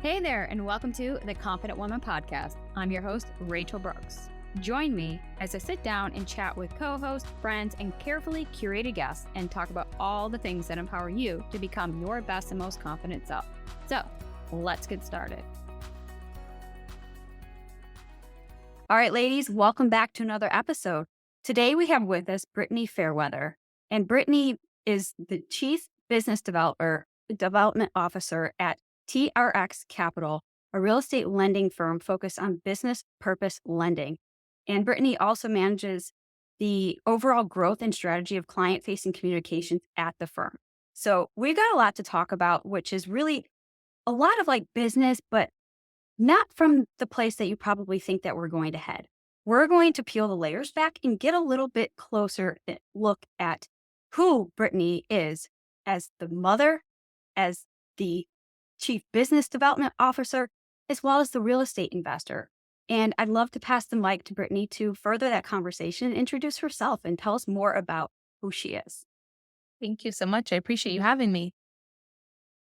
Hey there, and welcome to the Confident Woman Podcast. I'm your host, Rachel Brooks. Join me as I sit down and chat with co-hosts, friends, and carefully curated guests and talk about all the things that empower you to become your best and most confident self. So, let's get started. All right, ladies, welcome back to another episode. Today we have with us Brittney Fairweather, and Brittney is the Chief Business Development Officer at TRX Capital, a real estate lending firm focused on business purpose lending. And Brittany also manages the overall growth and strategy of client-facing communications at the firm. So we've got a lot to talk about, which is really a lot of like business, but not from the place that you probably think that we're going to head. We're going to peel the layers back and get a little bit closer look at who Brittany is as the mother, as the Chief Business Development Officer, as well as the real estate investor. And I'd love to pass the mic to Brittany to further that conversation, introduce herself, and tell us more about who she is. Thank you so much. I appreciate you having me.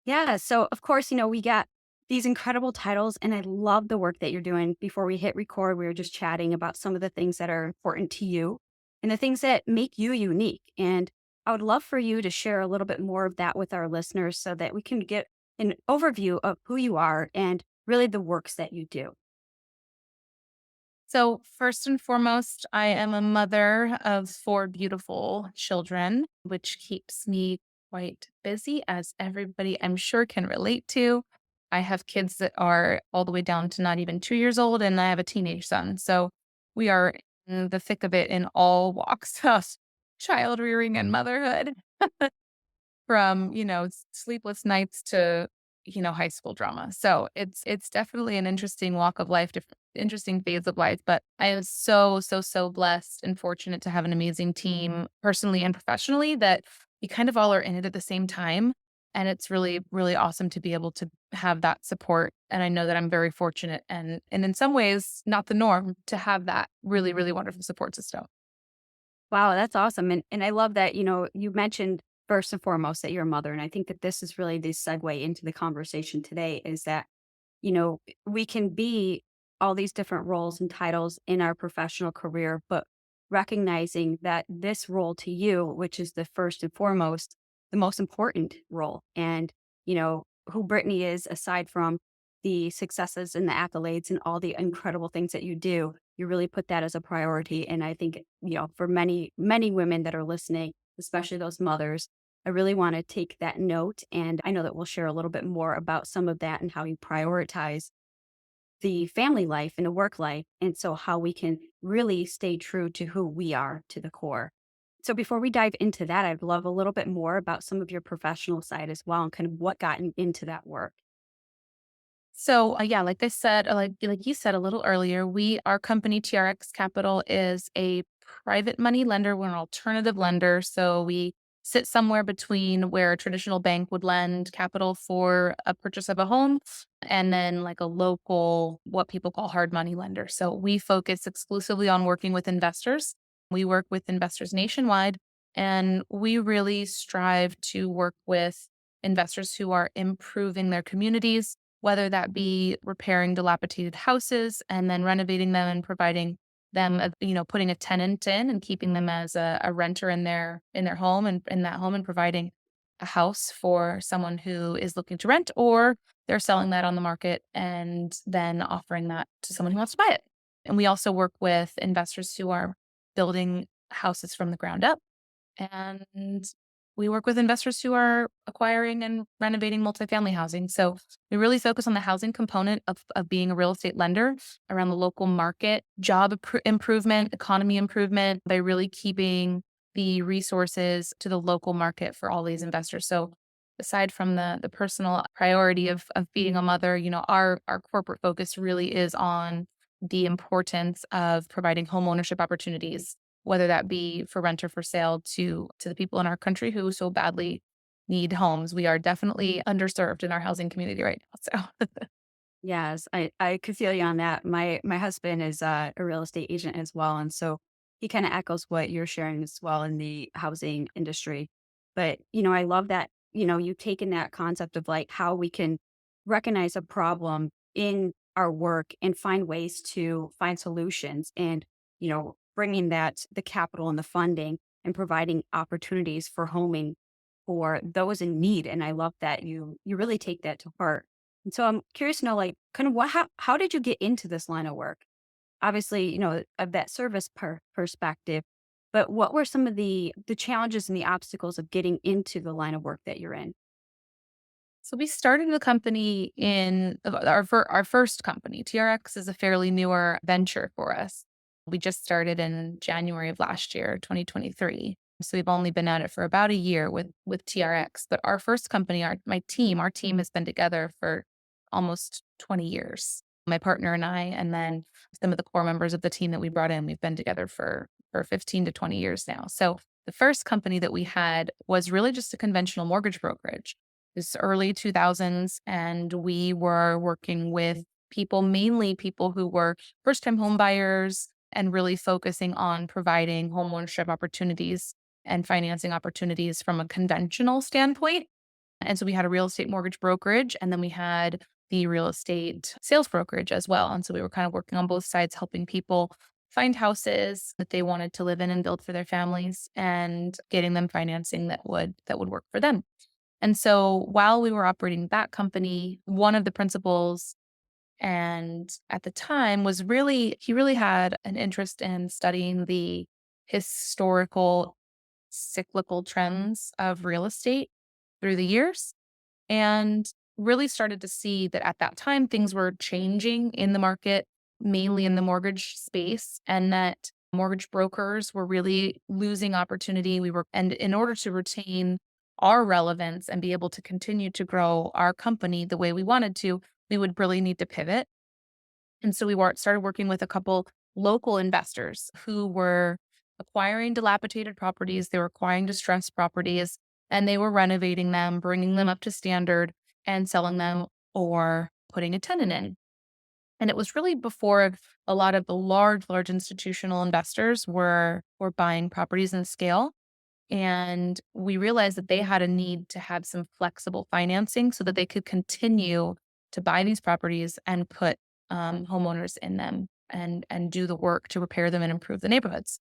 Yeah, so of course, we got these incredible titles, and I love the work that you're doing. Before we hit record, we were just chatting about some of the things that are important to you and the things that make you unique. And I would love for you to share a little bit more of that with our listeners so that we can get an overview of who you are and really the works that you do. So, first and foremost, I am a mother of 4 beautiful children, which keeps me quite busy, as everybody I'm sure can relate to. I have kids that are all the way down to not even 2 years old, and I have a teenage son. So, we are in the thick of it in all walks of child rearing and motherhood. From, sleepless nights to, high school drama. So it's definitely an interesting walk of life, different interesting phase of life. But I am so, so, so blessed and fortunate to have an amazing team personally and professionally that we kind of all are in it at the same time. And it's really, really awesome to be able to have that support. And I know that I'm very fortunate and in some ways not the norm to have that really, really wonderful support system. Wow, that's awesome. And I love that, you mentioned first and foremost that you're a mother. And I think that this is really the segue into the conversation today is that, we can be all these different roles and titles in our professional career, but recognizing that this role to you, which is the first and foremost, the most important role, and, who Brittany is aside from the successes and the accolades and all the incredible things that you do, you really put that as a priority. And I think, for many, many women that are listening, especially those mothers, I really want to take that note. And I know that we'll share a little bit more about some of that and how you prioritize the family life and the work life. And so how we can really stay true to who we are to the core. So before we dive into that, I'd love a little bit more about some of your professional side as well and kind of what got into that work. So, yeah, like I said, like you said a little earlier, our company TRX Capital is a private money lender. We're an alternative lender, so we sit somewhere between where a traditional bank would lend capital for a purchase of a home and then like a local, what people call hard money lender. So we focus exclusively on working with investors. We work with investors nationwide, and we really strive to work with investors who are improving their communities, whether that be repairing dilapidated houses and then renovating them and providing them, putting a tenant in and keeping them as a renter in their home and in that home and providing a house for someone who is looking to rent, or they're selling that on the market and then offering that to someone who wants to buy it. And we also work with investors who are building houses from the ground up, and we work with investors who are acquiring and renovating multifamily housing. So we really focus on the housing component of being a real estate lender around the local market, improvement, economy improvement, by really keeping the resources to the local market for all these investors. So aside from the personal priority of being a mother, our corporate focus really is on the importance of providing home ownership opportunities, whether that be for rent or for sale to the people in our country who so badly need homes. We are definitely underserved in our housing community right now. So Yes, I could feel you on that. My husband is a real estate agent as well, and so he kind of echoes what you're sharing as well in the housing industry. But I love that you've taken that concept of like how we can recognize a problem in our work and find ways to find solutions and, bringing that the capital and the funding and providing opportunities for homing for those in need. And I love that you really take that to heart. And so I'm curious to know, like, kind of how did you get into this line of work? Obviously, of that service perspective, but what were some of the challenges and the obstacles of getting into the line of work that you're in? So we started the company in our first company. TRX is a fairly newer venture for us. We just started in January of last year, 2023. So we've only been at it for about a year with TRX. But our first company, our team has been together for almost 20 years. My partner and I, and then some of the core members of the team that we brought in, we've been together for 15 to 20 years now. So the first company that we had was really just a conventional mortgage brokerage. This early 2000s, and we were working with people, mainly people who were first-time home buyers and really focusing on providing homeownership opportunities and financing opportunities from a conventional standpoint. And so we had a real estate mortgage brokerage, and then we had the real estate sales brokerage as well. And so we were kind of working on both sides, helping people find houses that they wanted to live in and build for their families and getting them financing that would work for them. And so while we were operating that company, one of the principals and at the time was he really had an interest in studying the historical cyclical trends of real estate through the years and really started to see that at that time things were changing in the market, mainly in the mortgage space, and that mortgage brokers were really losing opportunity. And in order to retain our relevance and be able to continue to grow our company the way we wanted to, we would really need to pivot. And so started working with a couple local investors who were acquiring dilapidated properties, they were acquiring distressed properties, and they were renovating them, bringing them up to standard, and selling them or putting a tenant in. And it was really before a lot of the large institutional investors were buying properties in scale. And we realized that they had a need to have some flexible financing so that they could continue to buy these properties and put homeowners in them and do the work to repair them and improve the neighborhoods.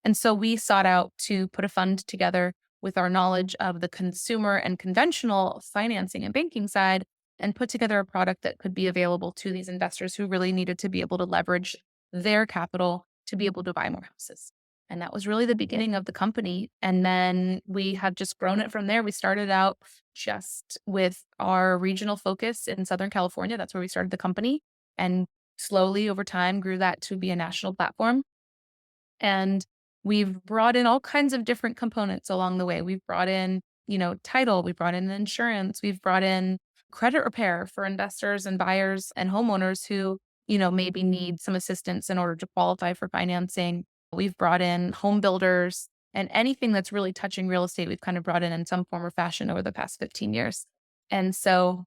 And so we sought out to put a fund together with our knowledge of the consumer and conventional financing and banking side and put together a product that could be available to these investors who really needed to be able to leverage their capital to be able to buy more houses. And that was really the beginning of the company. And then we have just grown it from there. We started out just with our regional focus in Southern California. That's where we started the company. And slowly over time grew that to be a national platform. And we've brought in all kinds of different components along the way. We've brought in, title, we've brought in insurance, we've brought in credit repair for investors and buyers and homeowners who, maybe need some assistance in order to qualify for financing. We've brought in home builders and anything that's really touching real estate, we've kind of brought in some form or fashion over the past 15 years. And so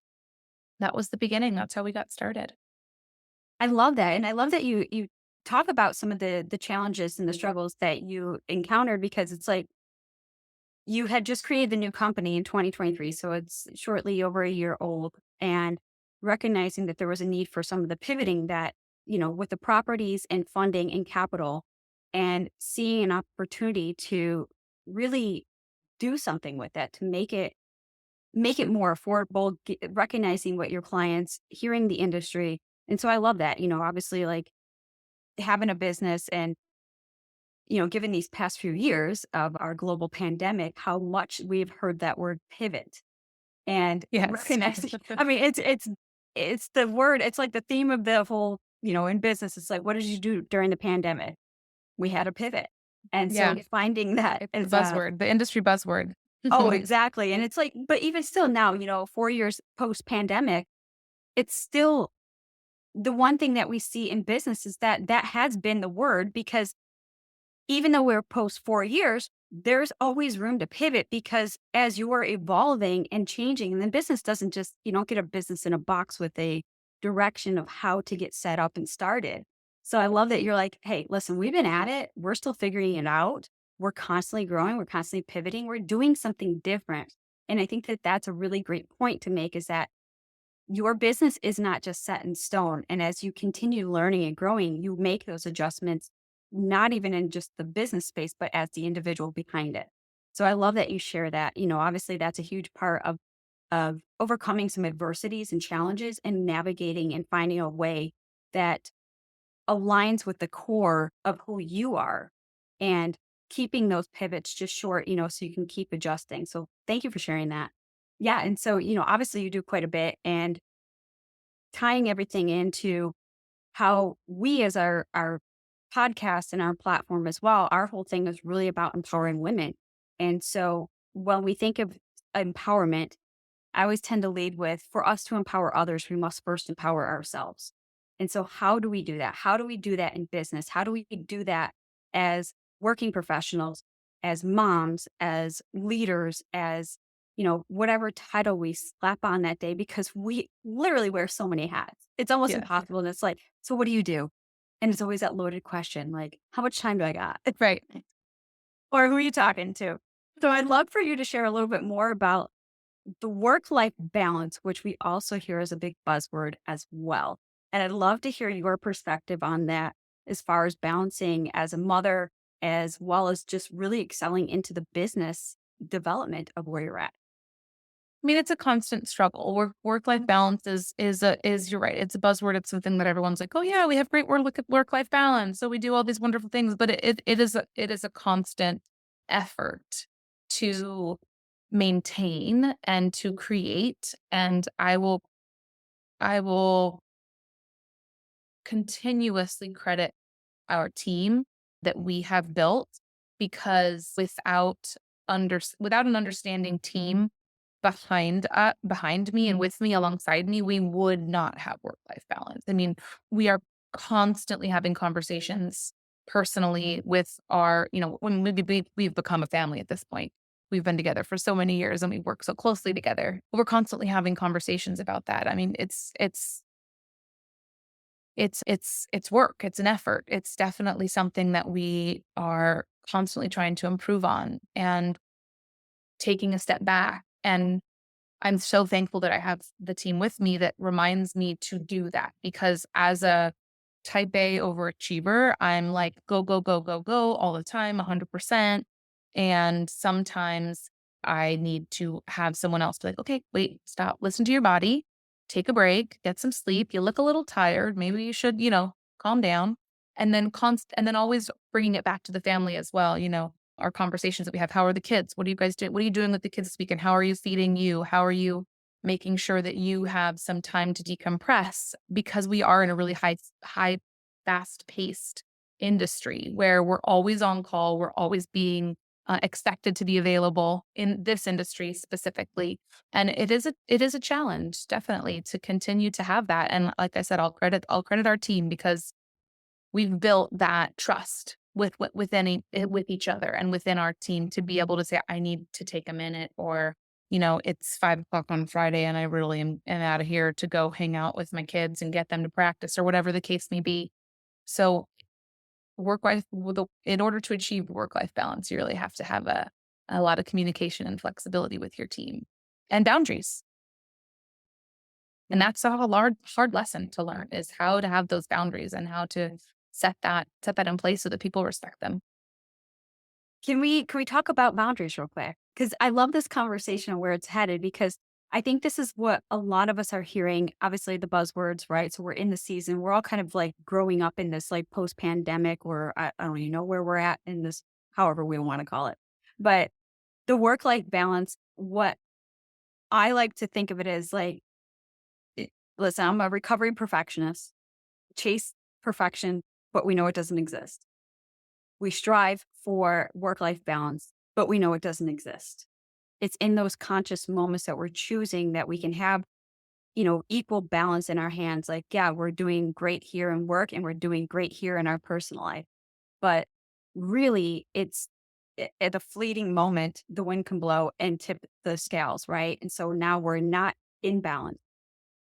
that was the beginning. That's how we got started. I love that, and I love that you talk about some of the challenges and the struggles that you encountered because it's like you had just created the new company in 2023, so it's shortly over a year old, and recognizing that there was a need for some of the pivoting that, with the properties and funding and capital, and seeing an opportunity to really do something with that to make it more affordable, recognizing what your clients, hearing the industry. And so I love that, obviously, like, having a business and, given these past few years of our global pandemic, how much we've heard that word pivot and Yes. recognizing, I mean, it's the word, it's like the theme of the whole, in business. It's like, what did you do during the pandemic? We had a pivot. And so Yeah. finding that It's the as buzzword, the industry buzzword. oh, exactly. And it's like, but even still now, 4 years post pandemic, it's still the one thing that we see in business is that that has been the word because even though we're post 4 years, there's always room to pivot because as you are evolving and changing, and then business doesn't just, you don't get a business in a box with a direction of how to get set up and started. So I love that you're like, hey, listen, we've been at it. We're still figuring it out. We're constantly growing. We're constantly pivoting. We're doing something different. And I think that that's a really great point to make is that your business is not just set in stone. And as you continue learning and growing, you make those adjustments, not even in just the business space, but as the individual behind it. So I love that you share that. Obviously that's a huge part of overcoming some adversities and challenges and navigating and finding a way that aligns with the core of who you are and keeping those pivots just short, so you can keep adjusting. So thank you for sharing that. Yeah. And so, obviously you do quite a bit and tying everything into how we as our podcast and our platform as well, our whole thing is really about empowering women. And so when we think of empowerment, I always tend to lead with for us to empower others, we must first empower ourselves. And so, how do we do that? How do we do that in business? How do we do that as working professionals, as moms, as leaders, as whatever title we slap on that day? Because we literally wear so many hats. It's almost Yeah. impossible. And it's like, so what do you do? And it's always that loaded question, like, how much time do I got? Right. Or who are you talking to? So I'd love for you to share a little bit more about the work life balance, which we also hear as a big buzzword as well. And I'd love to hear your perspective on that as far as balancing as a mother, as well as just really excelling into the business development of where you're at. I mean, it's a constant struggle. Work-life balance is you're right. It's a buzzword. It's something that everyone's like, "Oh yeah, we have great work-life balance. So we do all these wonderful things." But it is a constant effort to maintain and to create. And I will continuously credit our team that we have built because without an understanding team behind me and with me alongside me, we would not have work-life balance. I mean, we are constantly having conversations personally with when we've become a family at this point. We've been together for so many years and we work so closely together. We're constantly having conversations about that. I mean, it's work, it's an effort. It's definitely something that we are constantly trying to improve on and taking a step back. And I'm so thankful that I have the team with me that reminds me to do that because as a type A overachiever, I'm like go, go, go, go, go all the time, 100%. And sometimes I need to have someone else be like, okay, wait, stop, listen to your body, take a break, get some sleep. You look a little tired. Maybe you should, calm down. And then always bringing it back to the family as well, our conversations that we have. How are the kids? What are you guys doing? What are you doing with the kids this weekend? How are you feeding you? How are you making sure that you have some time to decompress? Because we are in a really high, fast paced industry where we're always on call. We're always being expected to be available in this industry specifically. And it is a challenge, definitely, to continue to have that. And like I said, I'll credit our team because we've built that trust with each other and within our team to be able to say, I need to take a minute, or, it's 5 o'clock on Friday and I really am out of here to go hang out with my kids and get them to practice or whatever the case may be. So in order to achieve work-life balance, you really have to have a lot of communication and flexibility with your team and boundaries. And that's a hard lesson to learn is how to have those boundaries and how to set that in place so that people respect them. Can we talk about boundaries real quick? Because I love this conversation and where it's headed because I think this is what a lot of us are hearing. Obviously, the buzzwords, right? So we're in the season. We're all kind of like growing up in this like post pandemic, or I don't even know where we're at in this, however we want to call it. But the work life balance, what I like to think of it as like, listen, I'm a recovering perfectionist, chase perfection, but we know it doesn't exist. We strive for work life balance, but we know it doesn't exist. It's in those conscious moments that we're choosing that we can have, equal balance in our hands. Like, yeah, we're doing great here in work and we're doing great here in our personal life. But really, it's at a fleeting moment, the wind can blow and tip the scales, right? And so now we're not in balance.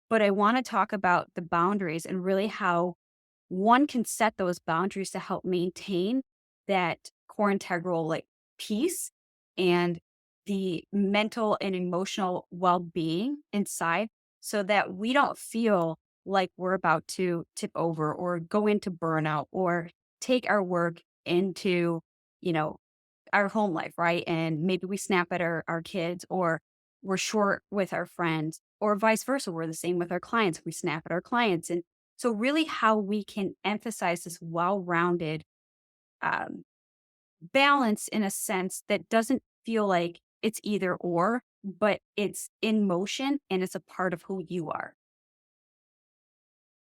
But I want to talk about the boundaries and really how one can set those boundaries to help maintain that core integral like peace and the mental and emotional well-being inside. so that we don't feel like we're about to tip over or go into burnout or take our work into, you know, our home life, right? And maybe we snap at our kids, or we're short with our friends, or vice versa. We're the same with our clients. We snap at our clients. And so, really, how we can emphasize this well rounded um, balance in a sense that doesn't feel like it's either or, but it's in motion and it's a part of who you are.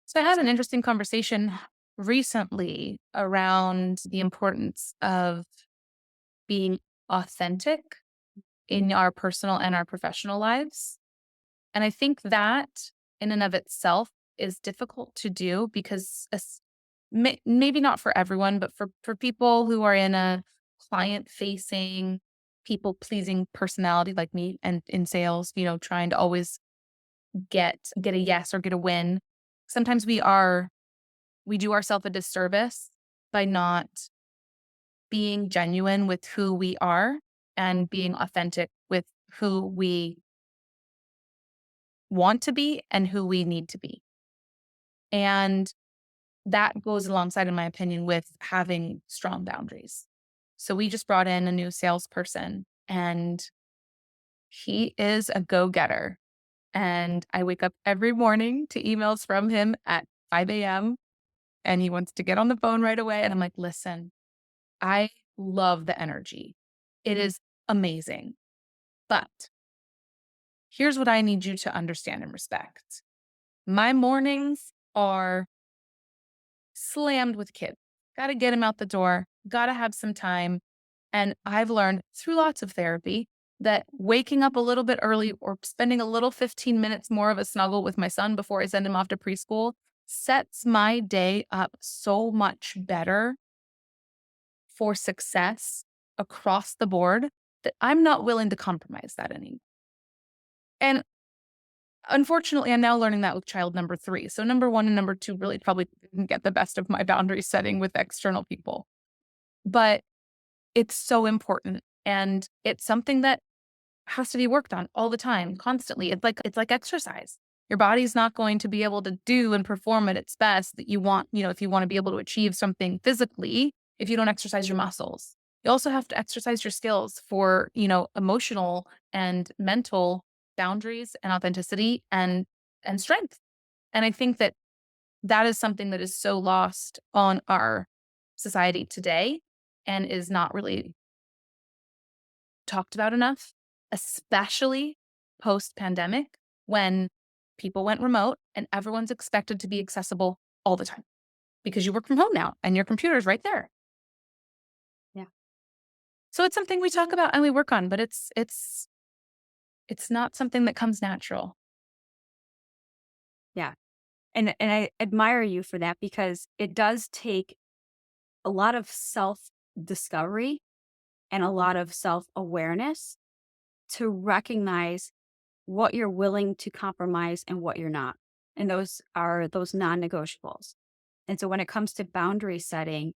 So I had an interesting conversation recently around the importance of being authentic in our personal and our professional lives. And I think that in and of itself is difficult to do because maybe not for everyone, but for people who are in a client facing, people pleasing personality like me and in sales, trying to always get a yes or get a win. Sometimes we do ourselves a disservice by not being genuine with who we are and being authentic with who we want to be and who we need to be. And that goes alongside, in my opinion, with having strong boundaries. So we just brought in a new salesperson and he is a go getter. And I wake up every morning to emails from him at 5 a.m. and he wants to get on the phone right away. And I'm like, listen, I love the energy. It is amazing. But here's what I need you to understand and respect. My mornings are slammed with kids. Got to get them out the door, got to have some time. And I've learned through lots of therapy that waking up a little bit early or spending a little 15 minutes more of a snuggle with my son before I send him off to preschool sets my day up so much better for success across the board that I'm not willing to compromise that anymore. And unfortunately, I'm now learning that with child number 3. So number 1 and number 2 really probably didn't get the best of my boundary setting with external people. But it's so important, and it's something that has to be worked on all the time, constantly. It's like exercise. Your body's not going to be able to do and perform at its best that you want, if you want to be able to achieve something physically, if you don't exercise your muscles. You also have to exercise your skills for, emotional and mental boundaries and authenticity and strength. And I think that that is something that is so lost on our society today and is not really talked about enough, especially post pandemic when people went remote and everyone's expected to be accessible all the time because you work from home now and your computer's right there. Yeah. So it's something we talk about and we work on, but it's not something that comes natural. Yeah. And I admire you for that because it does take a lot of self discovery and a lot of self awareness to recognize what you're willing to compromise and what you're not. And those are those non negotiables. And so when it comes to boundary setting,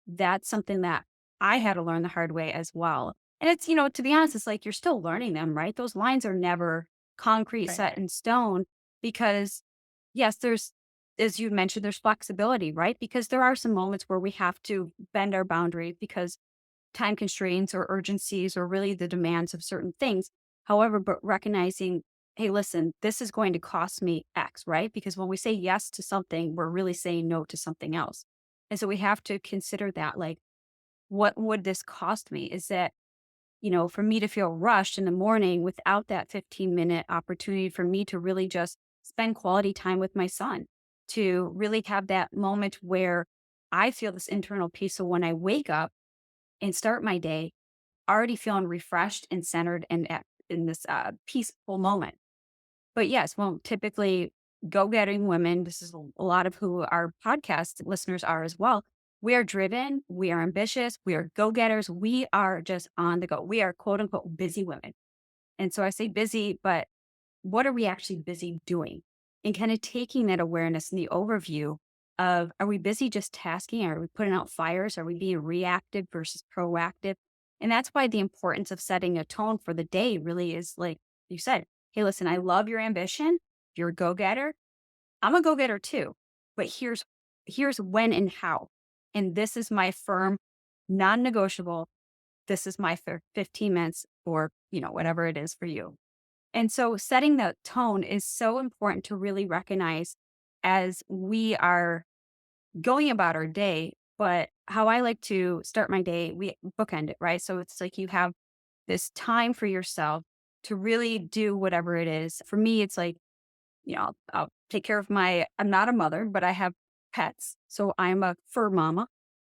that's something that I had to learn the hard way as well. And it's, to be honest, it's like you're still learning them, right? Those lines are never concrete, Right. set in stone because, yes, as you mentioned, there's flexibility, right? Because there are some moments where we have to bend our boundaries because time constraints or urgencies or really the demands of certain things. However, but recognizing, hey, listen, this is going to cost me X, right? Because when we say yes to something, we're really saying no to something else. And so we have to consider that like, what would this cost me? Is that, for me to feel rushed in the morning without that 15-minute opportunity for me to really just spend quality time with my son, to really have that moment where I feel this internal peace. So when I wake up and start my day, already feeling refreshed and centered and in this peaceful moment. But yes, well, typically go-getting women, this is a lot of who our podcast listeners are as well. We are driven, we are ambitious, we are go-getters, we are just on the go. We are quote unquote busy women. And so I say busy, but what are we actually busy doing? And kind of taking that awareness and the overview of, are we busy just tasking? Are we putting out fires? Are we being reactive versus proactive? And that's why the importance of setting a tone for the day really is like you said, hey, listen, I love your ambition. you're a go-getter, I'm a go-getter too. But here's when and how. And this is my firm non-negotiable. This is my 15 minutes or, whatever it is for you. And so setting the tone is so important to really recognize as we are going about our day. But how I like to start my day, we bookend it, right? So it's like you have this time for yourself to really do whatever it is. For me, it's like, I'll take care of I'm not a mother, but I have pets. So I'm a fur mama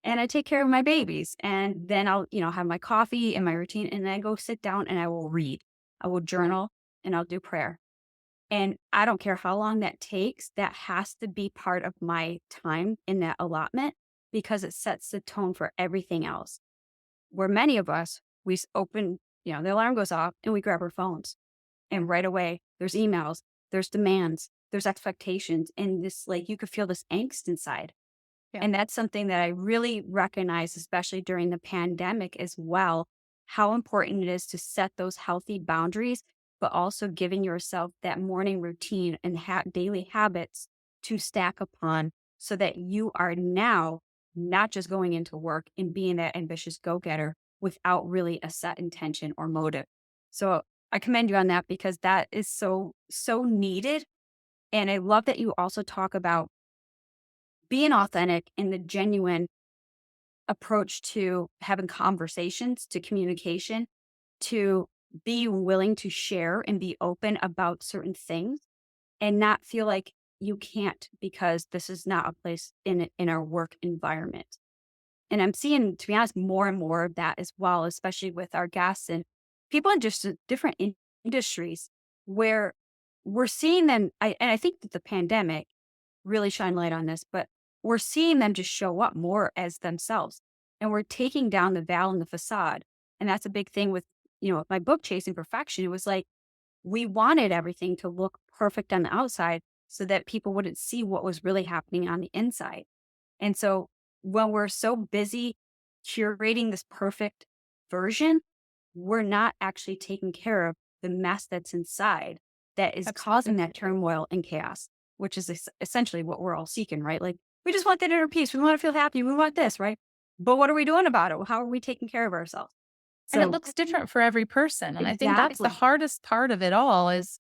and I take care of my babies. And then I'll, have my coffee and my routine. And then I go sit down and I will read. I will journal and I'll do prayer. And I don't care how long that takes, that has to be part of my time in that allotment because it sets the tone for everything else. Where many of us, open, the alarm goes off and we grab our phones. And right away, there's emails, there's demands, there's expectations. And this, like, you could feel this angst inside. Yeah, And that's something that I really recognize, especially during the pandemic as well, how important it is to set those healthy boundaries, but also giving yourself that morning routine and daily habits to stack upon so that you are now not just going into work and being that ambitious go getter without really a set intention or motive. So I commend you on that because that is so, so needed. And I love that you also talk about being authentic and the genuine approach to having conversations, to communication, to be willing to share and be open about certain things and not feel like you can't because this is not a place in our work environment. And I'm seeing, to be honest, more and more of that as well, especially with our guests and people in just different industries where we're seeing them. And I think that the pandemic really shine light on this, but we're seeing them just show up more as themselves. And we're taking down the veil and the facade. And that's a big thing with, my book, Chasing Perfection. It was like we wanted everything to look perfect on the outside so that people wouldn't see what was really happening on the inside. And so when we're so busy curating this perfect version, we're not actually taking care of the mess that's inside that is causing absolutely. that turmoil and chaos, which is essentially what we're all seeking, right? Like we just want that inner peace. We want to feel happy. We want this, right? But what are we doing about it? How are we taking care of ourselves? And it So looks different for every person, and I think that's the exactly. hardest part of it all is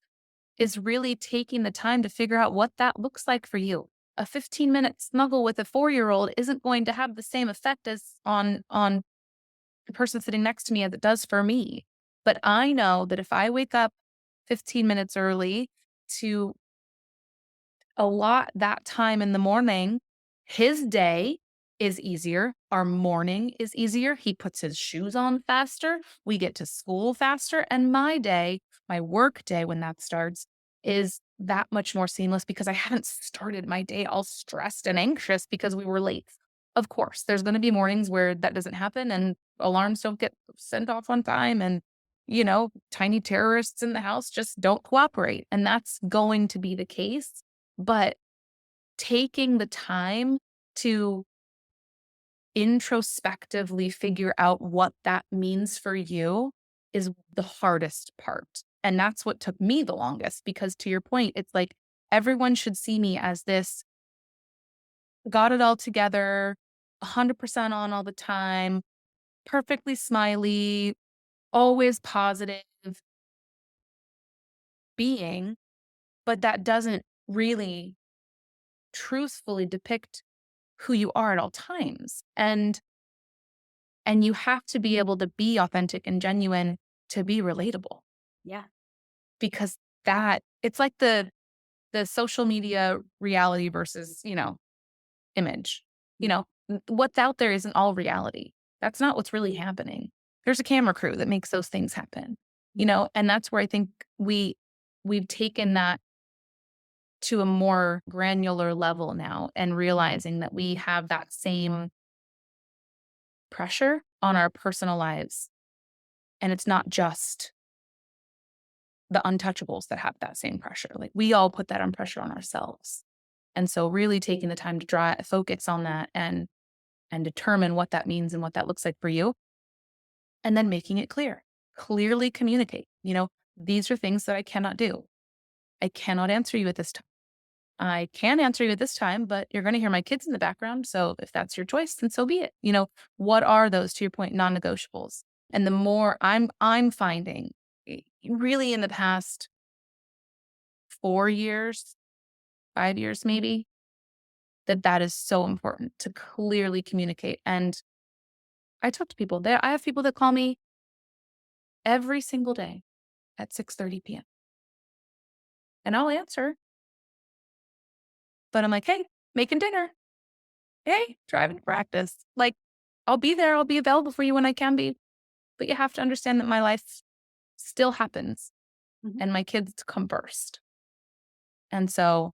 really taking the time to figure out what that looks like for you. A 15-minute snuggle with a 4-year-old isn't going to have the same effect as on the person sitting next to me as it does for me. But I know that if I wake up 15 minutes early to allot that time in the morning, his day is easier. Our morning is easier. He puts his shoes on faster. We get to school faster. And my day, my work day, when that starts, is that much more seamless because I haven't started my day all stressed and anxious because we were late. Of course, there's going to be mornings where that doesn't happen and alarms don't get sent off on time. And, tiny terrorists in the house just don't cooperate. And that's going to be the case, but taking the time to introspectively figure out what that means for you is the hardest part. And that's what took me the longest because, to your point, it's like everyone should see me as this got it all together, 100% on all the time, perfectly smiley, always positive being. But that doesn't really truthfully depict who you are at all times. And you have to be able to be authentic and genuine to be relatable Yeah. because that it's like the social media reality versus, image. What's out there isn't all reality. That's not what's really happening. There's a camera crew that makes those things happen. And that's where I think we've taken that to a more granular level now and realizing that we have that same pressure on our personal lives. And it's not just the untouchables that have that same pressure. Like we all put that on pressure on ourselves. And so really taking the time to focus on that and determine what that means and what that looks like for you. And then making it clear. Clearly communicate. These are things that I cannot do. I cannot answer you at this time. I can answer you at this time, but you're going to hear my kids in the background. So if that's your choice, then so be it. What are those, to your point, non-negotiables? And the more I'm finding really in the past 4 years, 5 years, maybe, that is so important to clearly communicate. And I talk to people there. I have people that call me every single day at 6:30 p.m. and I'll answer, but I'm like, hey, making dinner. Hey, driving to practice. Like, I'll be there. I'll be available for you when I can be. But you have to understand that my life still happens Mhm. and my kids come first. And so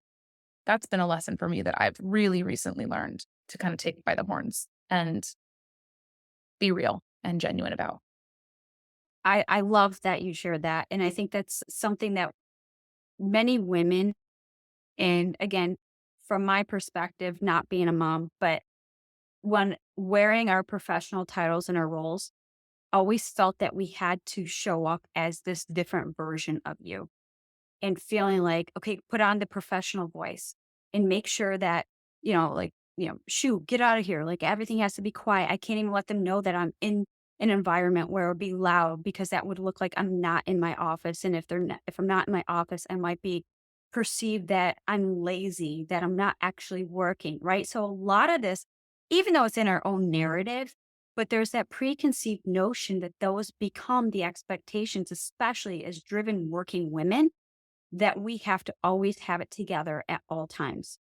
that's been a lesson for me that I've really recently learned to kind of take by the horns and be real and genuine about. I love that you shared that, and I think that's something that many women, and again, from my perspective, not being a mom, but when wearing our professional titles and our roles, always felt that we had to show up as this different version of you. And feeling like, okay, put on the professional voice and make sure that, like, shoo, get out of here. Like everything has to be quiet. I can't even let them know that I'm in an environment where it would be loud because that would look like I'm not in my office. And if I'm not in my office, I might be perceived that I'm lazy, that I'm not actually working. Right. So a lot of this, even though it's in our own narrative, but there's that preconceived notion that those become the expectations, especially as driven working women, that we have to always have it together at all times.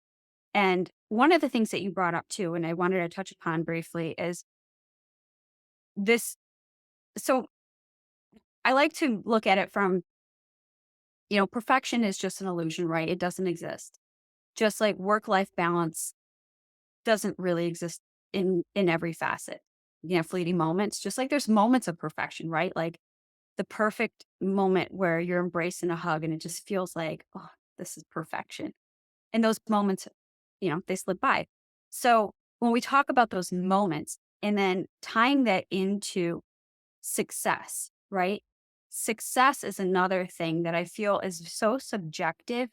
And one of the things that you brought up too, and I wanted to touch upon briefly, is this. So I like to look at it from, perfection is just an illusion, right? It doesn't exist. Just like work life balance doesn't really exist in every facet. Fleeting moments, just like there's moments of perfection, right? Like the perfect moment where you're embracing a hug and it just feels like, oh, this is perfection. And those moments, they slip by. So when we talk about those moments and then tying that into success, right? Success is another thing that I feel is so subjective,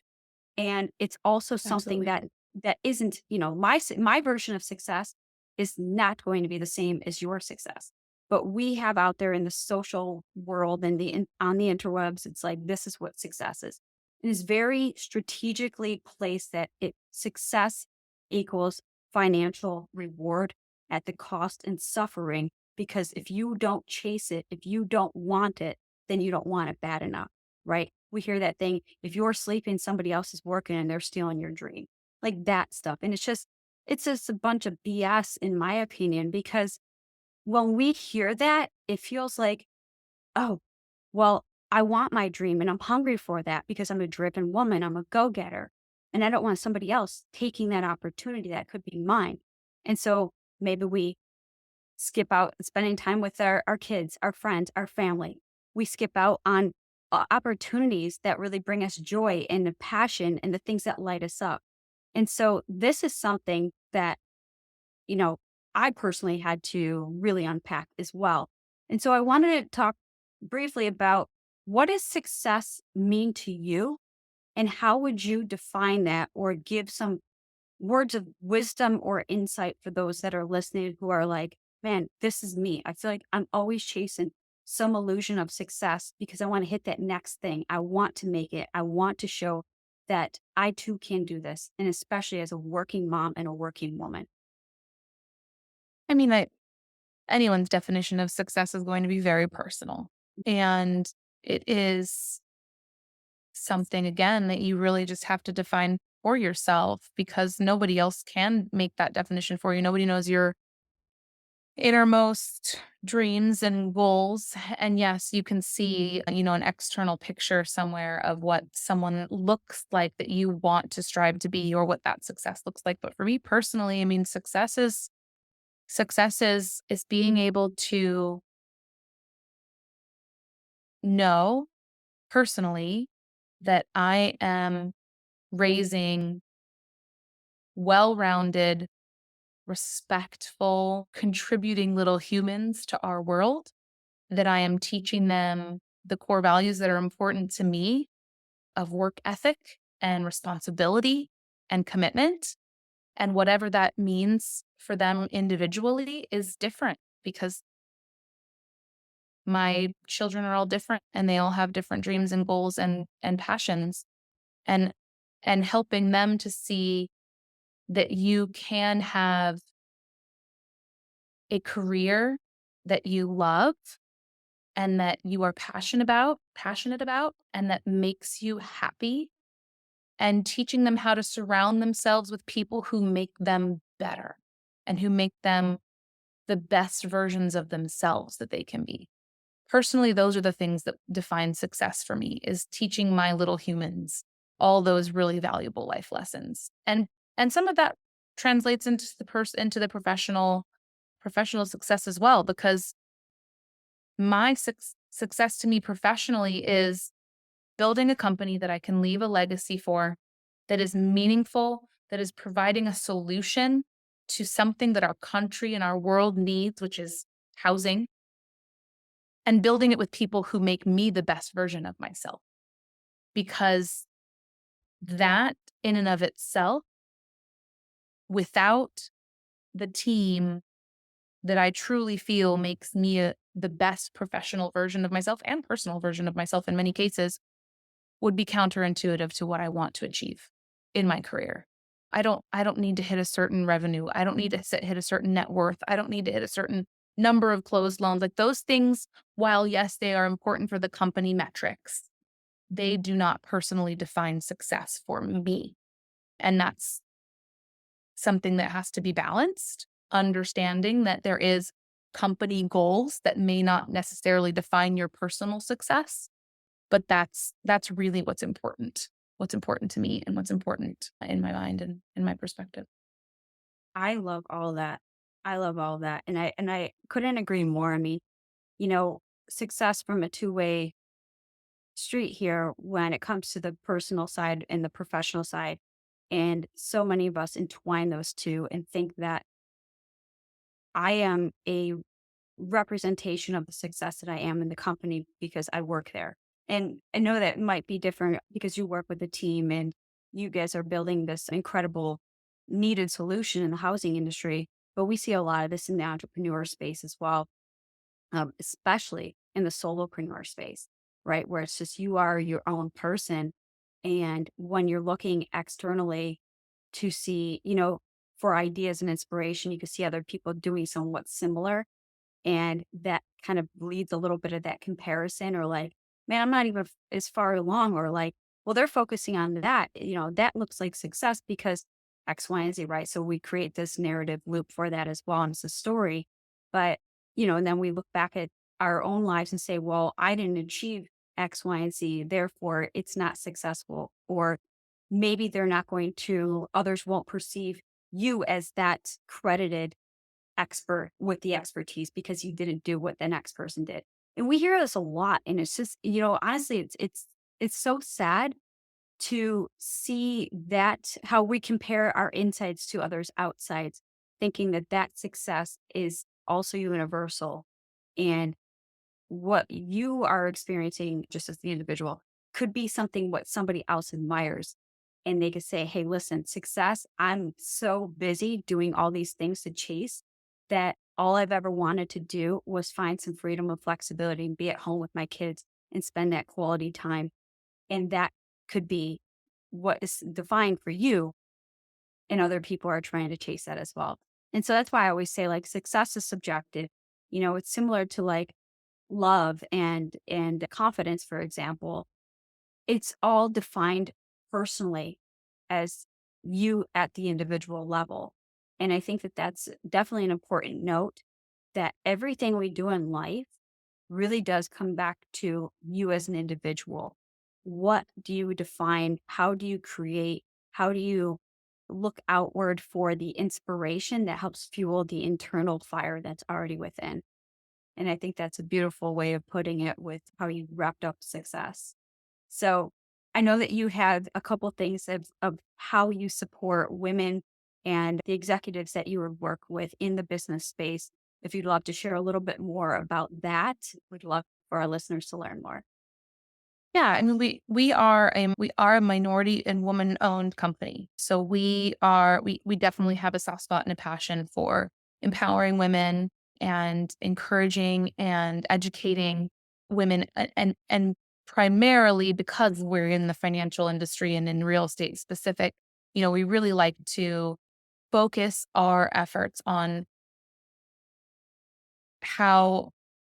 and it's also something Absolutely. that isn't, my version of success is not going to be the same as your success. But we have out there in the social world and on the interwebs, it's like this is what success is. It is very strategically placed that success equals financial reward at the cost and suffering. Because if you don't chase it, if you don't want it, then you don't want it bad enough, right? We hear that thing, if you're sleeping, somebody else is working and they're stealing your dream, like that stuff. And it's just a bunch of BS, in my opinion, because when we hear that, it feels like, oh, well, I want my dream and I'm hungry for that because I'm a driven woman, I'm a go getter. And I don't want somebody else taking that opportunity that could be mine. And so maybe we skip out spending time with our kids, our friends, our family. We skip out on opportunities that really bring us joy and the passion and the things that light us up. And so this is something that, you know, I personally had to really unpack as well. And so I wanted to talk briefly about, what does success mean to you and how would you define that, or give some words of wisdom or insight for those that are listening who are like, man, this is me. I feel like I'm always chasing some illusion of success because I want to hit that next thing. I want to make it. I want to show that I too can do this. And especially as a working mom and a working woman. I mean, anyone's definition of success is going to be very personal. And it is something, again, that you really just have to define for yourself because nobody else can make that definition for you. Nobody knows your innermost dreams and goals. And yes, you can see, an external picture somewhere of what someone looks like that you want to strive to be or what that success looks like. But for me personally, I mean, success is being able to know personally that I am raising well-rounded, respectful, contributing little humans to our world, that I am teaching them the core values that are important to me, of work ethic and responsibility and commitment. And whatever that means for them individually is different because my children are all different and they all have different dreams and goals and passions. And helping them to see that you can have a career that you love and that you are passionate about, and that makes you happy, and teaching them how to surround themselves with people who make them better and who make them the best versions of themselves that they can be. Personally, those are the things that define success for me, is teaching my little humans all those really valuable life lessons. And some of that translates into into the professional success as well, because my success to me professionally is building a company that I can leave a legacy for, that is meaningful, that is providing a solution to something that our country and our world needs, which is housing, and building it with people who make me the best version of myself. Because that, in and of itself, without the team that I truly feel makes me the best professional version of myself and personal version of myself in many cases, would be counterintuitive to what I want to achieve in my career. I don't need to hit a certain revenue. I don't need to hit a certain net worth. I don't need to hit a certain number of closed loans. Like those things, while yes, they are important for the company metrics, they do not personally define success for me. And that's something that has to be balanced, understanding that there is company goals that may not necessarily define your personal success, but that's really what's important to me and what's important in my mind and in my perspective. I love all that. I love all that. And I couldn't agree more. I mean, you know, success from a two-way street here when it comes to the personal side and the professional side. And so many of us entwine those two and think that I am a representation of the success that I am in the company because I work there. And I know that might be different because you work with a team and you guys are building this incredible needed solution in the housing industry. But we see a lot of this in the entrepreneur space as well, especially in the solopreneur space, right? Where it's just you are your own person. And when you're looking externally to see, for ideas and inspiration, you can see other people doing somewhat similar, and that kind of leads a little bit of that comparison, or like, man, I'm not even as far along, or like, well, they're focusing on that. That looks like success because X, Y, and Z, right? So we create this narrative loop for that as well. And it's a story. But, and then we look back at our own lives and say, well, I didn't achieve X, Y, and Z. Therefore, it's not successful. Or maybe others won't perceive you as that credited expert with the expertise because you didn't do what the next person did. And we hear this a lot. And it's just, honestly, it's so sad to see that how we compare our insides to others' outsides, thinking that that success is also universal. And what you are experiencing just as the individual could be something what somebody else admires. And they could say, hey, listen, success, I'm so busy doing all these things to chase that all I've ever wanted to do was find some freedom and flexibility and be at home with my kids and spend that quality time. And that could be what is defined for you. And other people are trying to chase that as well. And so that's why I always say, like, success is subjective. It's similar to like love and confidence, for example. It's all defined personally as you at the individual level. And I think that that's definitely an important note, that everything we do in life really does come back to you as an individual. What do you define? How do you create? How do you look outward for the inspiration that helps fuel the internal fire that's already within? And I think that's a beautiful way of putting it with how you wrapped up success. So I know that you had a couple things of how you support women and the executives that you would work with in the business space. If you'd love to share a little bit more about that, we'd love for our listeners to learn more. Yeah, I mean, we are a minority and woman owned company. So we definitely have a soft spot and a passion for empowering women and encouraging and educating women and primarily because we're in the financial industry and in real estate specific, we really like to focus our efforts on how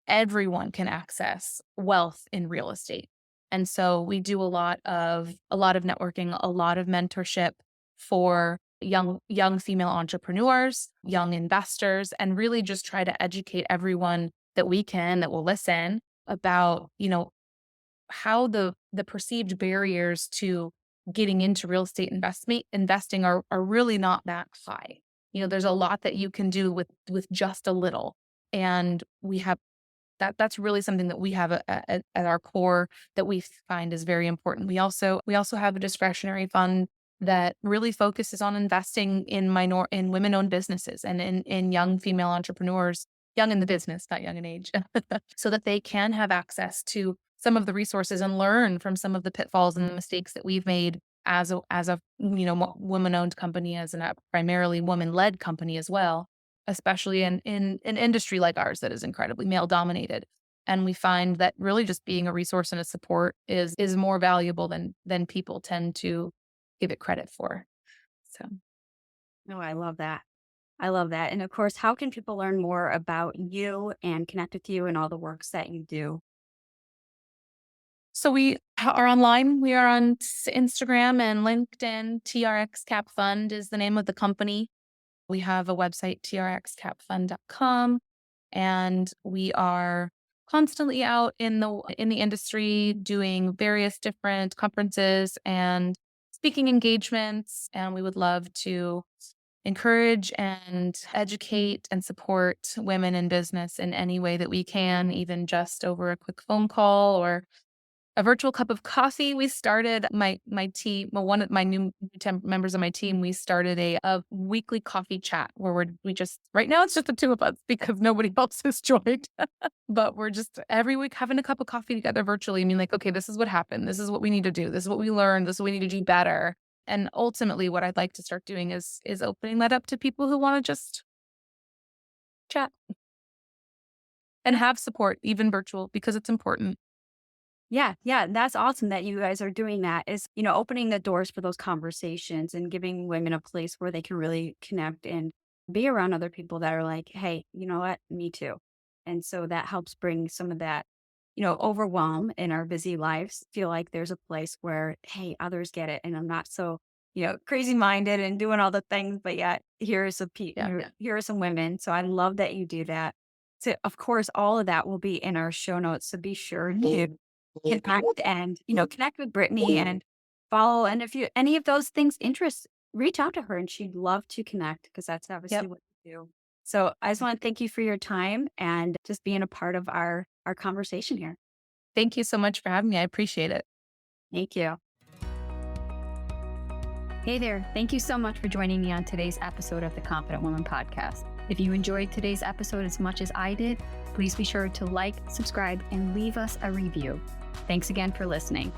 everyone can access wealth in real estate. And so we do a lot of networking, a lot of mentorship for young female entrepreneurs, young investors, and really just try to educate everyone that will listen about, how the perceived barriers to getting into real estate investment investing are really not that high. There's a lot that you can do with just a little. And we have that's really something that we have at our core that we find is very important. We also have a discretionary fund that really focuses on investing in women-owned businesses and in young female entrepreneurs, young in the business, not young in age, so that they can have access to some of the resources and learn from some of the pitfalls and the mistakes that we've made as a woman-owned company, as a primarily woman-led company as well, especially in an industry like ours that is incredibly male dominated. And we find that really just being a resource and a support is more valuable than people tend to give it credit for. So Oh, I love that. I love that. And of course, how can people learn more about you and connect with you and all the works that you do? so we are online. We are on Instagram and LinkedIn. TRX Cap Fund is the name of the company. We have a website, trxcapfund.com, and we are constantly out in the industry doing various different conferences and speaking engagements. And we would love to encourage and educate and support women in business in any way that we can, even just over a quick phone call or a virtual cup of coffee. We started my team, well, one of my new members of my team, we started a weekly coffee chat where we just right now it's just the two of us because nobody else has joined. But we're just every week having a cup of coffee together virtually. I mean, like, okay, this is what happened. This is what we need to do. This is what we learned. This is what we need to do better. And ultimately, what I'd like to start doing is opening that up to people who want to just chat and have support, even virtual, because it's important. Yeah, yeah, that's awesome that you guys are doing that is, opening the doors for those conversations and giving women a place where they can really connect and be around other people that are like, hey, you know what? Me too. And so that helps bring some of that, overwhelm in our busy lives. Feel like there's a place where, hey, others get it. And I'm not so, crazy minded and doing all the things, but yet Yeah, yeah. here are some women. So I love that you do that. So of course, all of that will be in our show notes. So be sure to connect and, connect with Brittany and follow. And if you any of those things interest, reach out to her and she'd love to connect because that's obviously Yep. what you do. So I just want to thank you for your time and just being a part of our conversation here. Thank you so much for having me. I appreciate it. Thank you. Hey there. Thank you so much for joining me on today's episode of the Confident Woman podcast. If you enjoyed today's episode as much as I did, please be sure to like, subscribe, and leave us a review. Thanks again for listening.